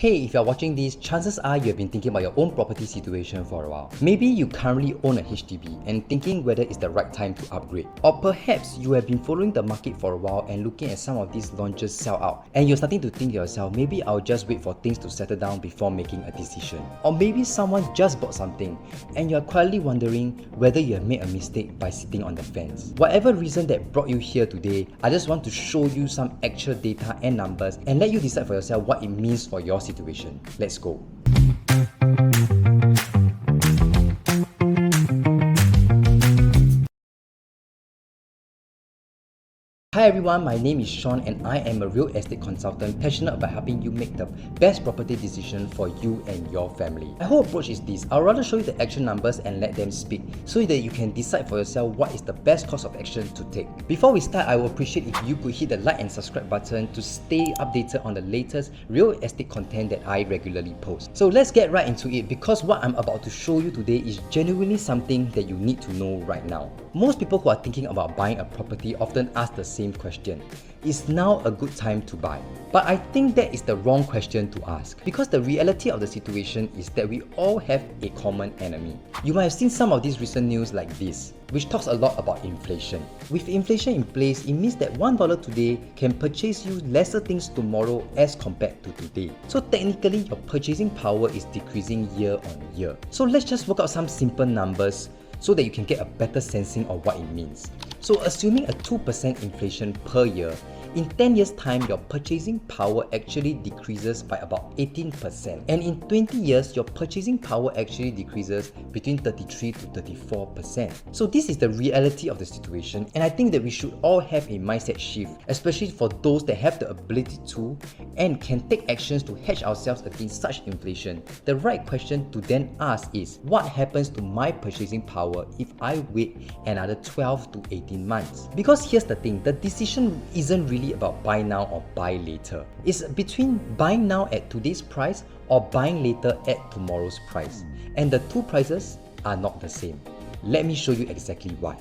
Hey, if you're watching this, chances are you have been thinking about your own property situation for a while. Maybe you currently own a HDB and thinking whether it's the right time to upgrade. Or perhaps you have been following the market for a while and looking at some of these launches sell out, and you're starting to think to yourself, maybe I'll just wait for things to settle down before making a decision. Or maybe someone just bought something and you're quietly wondering whether you have made a mistake by sitting on the fence. Whatever reason that brought you here today, I just want to show you some actual data and numbers and let you decide for yourself what it means for your situation. Let's go. Hi everyone, my name is Shaun and I am a real estate consultant passionate about helping you make the best property decision for you and your family. My whole approach is this: I'll rather show you the actual numbers and let them speak so that you can decide for yourself what is the best course of action to take. Before we start, I would appreciate if you could hit the like and subscribe button to stay updated on the latest real estate content that I regularly post. So let's get right into it, because what I'm about to show you today is genuinely something that you need to know right now. Most people who are thinking about buying a property often ask the same question: is now a good time to buy? But I think that is the wrong question to ask, because the reality of the situation is that we all have a common enemy. You might have seen some of these recent news like this, which talks a lot about inflation. With inflation in place, it means that $1 today can purchase you lesser things tomorrow as compared to today. So technically, your purchasing power is decreasing year on year. So let's just work out some simple numbers so that you can get a better sensing of what it means. So assuming a 2% inflation per year, in 10 years time, your purchasing power actually decreases by about 18%. And in 20 years, your purchasing power actually decreases between 33 to 34%. So this is the reality of the situation, and I think that we should all have a mindset shift, especially for those that have the ability to and can take actions to hedge ourselves against such inflation. The right question to then ask is, what happens to my purchasing power if I wait another 12 to 18 months? Because here's the thing, the decision isn't really about buy now or buy later. It's between buying now at today's price or buying later at tomorrow's price. And the two prices are not the same. Let me show you exactly why.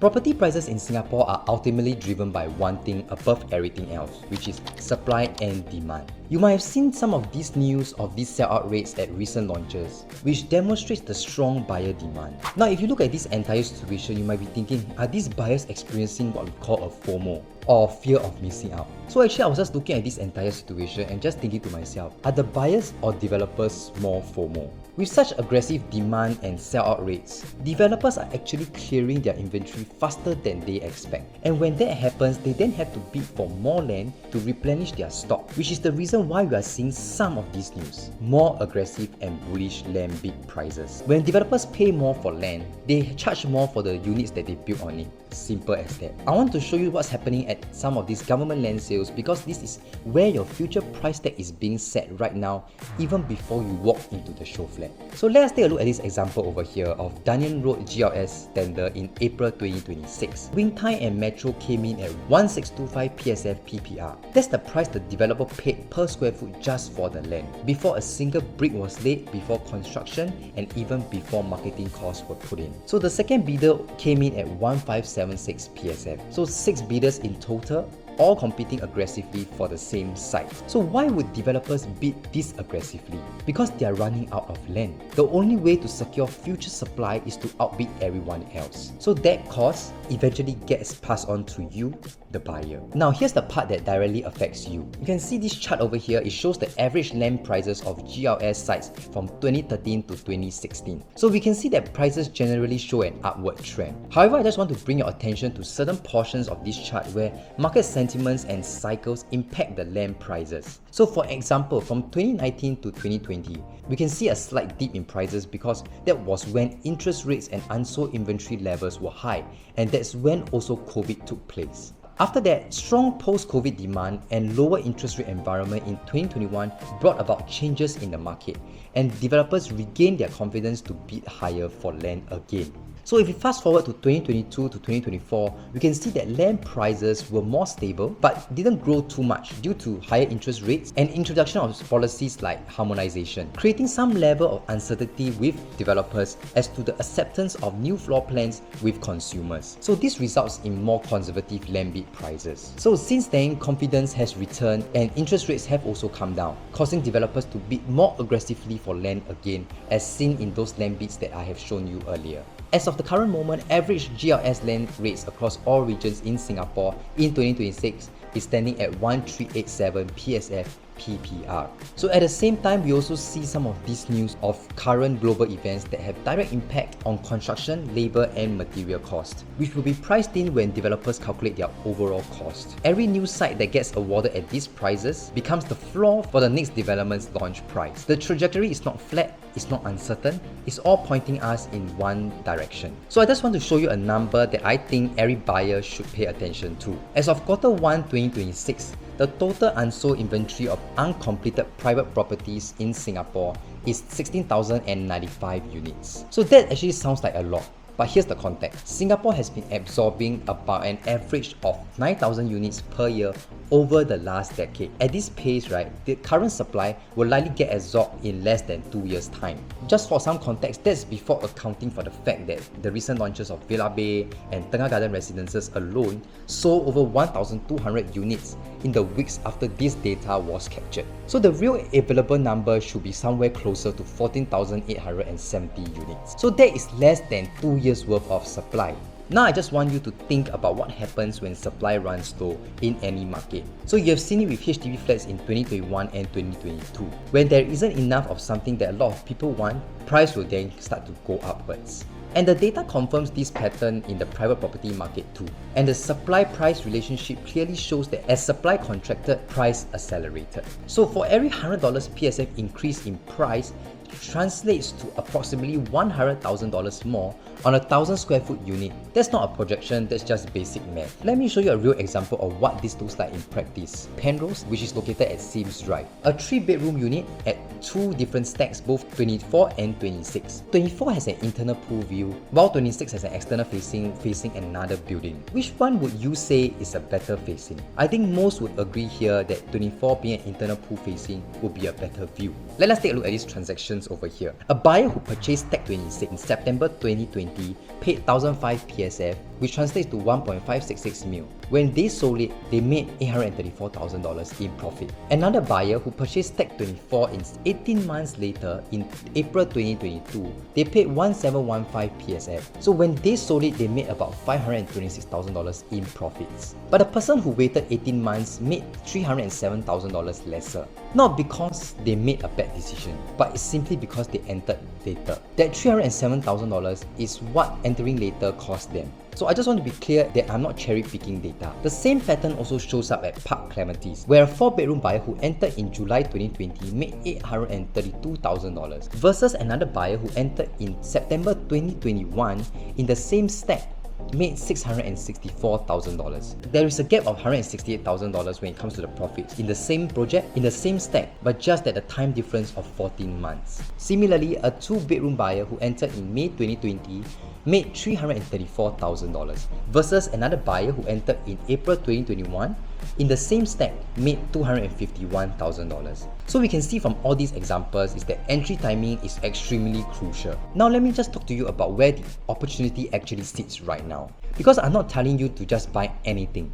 Property prices in Singapore are ultimately driven by one thing above everything else, which is supply and demand. You might have seen some of these news of these sell-out rates at recent launches, which demonstrates the strong buyer demand. Now, if you look at this entire situation, you might be thinking, are these buyers experiencing what we call a FOMO, or fear of missing out? So actually, I was just looking at this entire situation and just thinking to myself, are the buyers or developers more FOMO? With such aggressive demand and sell-out rates, developers are actually clearing their inventory faster than they expect. And when that happens, they then have to bid for more land to replenish their stock, which is the reason why we are seeing some of these news: more aggressive and bullish land bid prices. When developers pay more for land, they charge more for the units that they build on it. Simple as that. I want to show you what's happening at some of these government land sales, because this is where your future price tag is being set right now, even before you walk into the show flat. So let's take a look at this example over here of Dunearn Road GLS tender in April 2026. Wing Tai and Metro came in at 1625 PSF PPR. That's the price the developer paid per square foot just for the land, before a single brick was laid, before construction, and even before marketing costs were put in. So the second bidder came in at 1576 PSF. So 6 bidders in total, all competing aggressively for the same site. So why would developers bid this aggressively? Because they are running out of land. The only way to secure future supply is to outbid everyone else. So that cost eventually gets passed on to you, the buyer. Now here's the part that directly affects you. You can see this chart over here. It shows the average land prices of GLS sites from 2013 to 2016. So we can see that prices generally show an upward trend. However, I just want to bring your attention to certain portions of this chart where market sentiments and cycles impact the land prices. So for example, from 2019 to 2020, we can see a slight dip in prices because that was when interest rates and unsold inventory levels were high, and that's when also COVID took place. After that, strong post-COVID demand and lower interest rate environment in 2021 brought about changes in the market, and developers regained their confidence to bid higher for land again. So if we fast forward to 2022 to 2024, we can see that land prices were more stable but didn't grow too much due to higher interest rates and introduction of policies like harmonization, creating some level of uncertainty with developers as to the acceptance of new floor plans with consumers. So this results in more conservative land bid prices. So since then, confidence has returned and interest rates have also come down, causing developers to bid more aggressively for land again, as seen in those land bids that I have shown you earlier. As of the current moment, average GLS land rates across all regions in Singapore in 2026 is standing at 1387 PSF PPR. So at the same time, we also see some of this news of current global events that have direct impact on construction, labor and material cost, which will be priced in when developers calculate their overall cost. Every new site that gets awarded at these prices becomes the floor for the next development's launch price. The trajectory is not flat, it's not uncertain, it's all pointing us in one direction. So I just want to show you a number that I think every buyer should pay attention to. As of Q1 2026, the total unsold inventory of uncompleted private properties in Singapore is 16,095 units. So that actually sounds like a lot. But here's the context. Singapore has been absorbing about an average of 9,000 units per year over the last decade. At this pace, right, the current supply will likely get absorbed in less than 2 years' time. Just for some context, that's before accounting for the fact that the recent launches of Villa Bay and Tengah Garden residences alone sold over 1,200 units in the weeks after this data was captured. So the real available number should be somewhere closer to 14,870 units. So that is less than 2 years worth of supply. Now I just want you to think about what happens when supply runs low in any market. So you have seen it with HDB flats in 2021 and 2022. When there isn't enough of something that a lot of people want, price will then start to go upwards. And the data confirms this pattern in the private property market too. And the supply-price relationship clearly shows that as supply contracted, price accelerated. So for every $100 PSF increase in price, translates to approximately $100,000 more on a 1,000 square foot unit. That's not a projection, that's just basic math. Let me show you a real example of what this looks like in practice. Penrose, which is located at Sims Drive. A 3-bedroom unit at 2 different stacks, both 24 and 26. 24 has an internal pool view, while 26 has an external facing another building. Which one would you say is a better facing? I think most would agree here that 24 being an internal pool facing would be a better view. Let us take a look at these transactions over here. A buyer who purchased Stack 26 in September 2020 paid 1,005 PSF, which translates to 1.566 mil. When they sold it, they made $834,000 in profit. Another buyer who purchased Stack 24 in 18 months later in April 2022, they paid 1,715 PSF. So when they sold it, they made about $526,000 in profits. But the person who waited 18 months made $307,000 lesser. Not because they made a bad decision, but it's simply because they entered later. That $307,000 is what entering later cost them. So I just want to be clear that I'm not cherry picking data. The same pattern also shows up at Park Clementes, where a 4-bedroom buyer who entered in July 2020 made $832,000 versus another buyer who entered in September 2021 in the same stack made $664,000. There is a gap of $168,000 when it comes to the profits in the same project, in the same stack, but just at a time difference of 14 months. Similarly, a 2-bedroom buyer who entered in May 2020 made $334,000 versus another buyer who entered in April 2021 in the same stack made $251,000. So we can see from all these examples is that entry timing is extremely crucial. Now let me just talk to you about where the opportunity actually sits right now. Because I'm not telling you to just buy anything.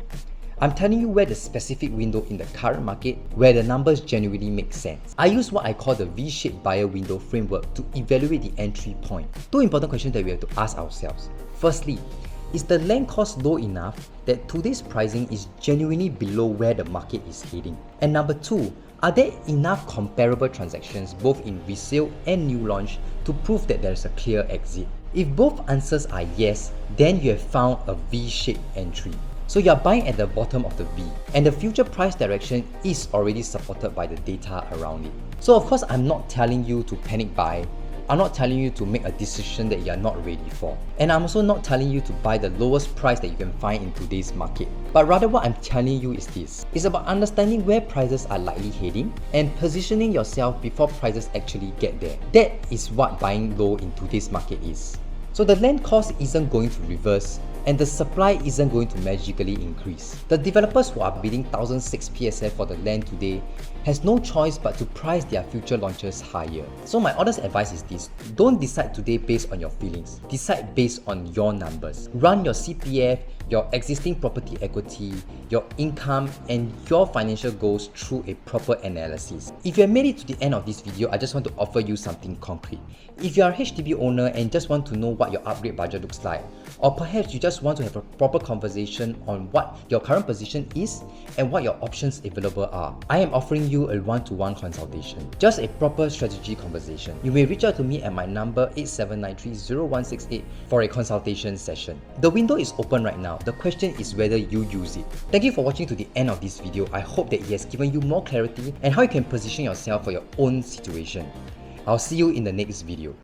I'm telling you where the specific window in the current market where the numbers genuinely make sense. I use what I call the V-shaped buyer window framework to evaluate the entry point. 2 important questions that we have to ask ourselves. Firstly, is the land cost low enough that today's pricing is genuinely below where the market is heading? And number 2, are there enough comparable transactions both in resale and new launch to prove that there is a clear exit? If both answers are yes, then you have found a V-shaped entry. So you are buying at the bottom of the V, and the future price direction is already supported by the data around it. So of course, I'm not telling you to panic buy. I'm not telling you to make a decision that you are not ready for. And I'm also not telling you to buy the lowest price that you can find in today's market. But rather what I'm telling you is this. It's about understanding where prices are likely heading and positioning yourself before prices actually get there. That is what buying low in today's market is. So the land cost isn't going to reverse, and the supply isn't going to magically increase. The developers who are bidding 1006 PSF for the land today has no choice but to price their future launches higher. So my honest advice is this: don't decide today based on your feelings, decide based on your numbers. Run your CPF, your existing property equity, your income, and your financial goals through a proper analysis. If you have made it to the end of this video, I just want to offer you something concrete. If you are a HDB owner and just want to know what your upgrade budget looks like, or perhaps you just want to have a proper conversation on what your current position is and what your options available are, I am offering you a one-to-one consultation. Just a proper strategy conversation. You may reach out to me at my number 87930168 for a consultation session. The window is open right now. The question is whether you use it. Thank you for watching to the end of this video. I hope that it has given you more clarity and how you can position yourself for your own situation. I'll see you in the next video.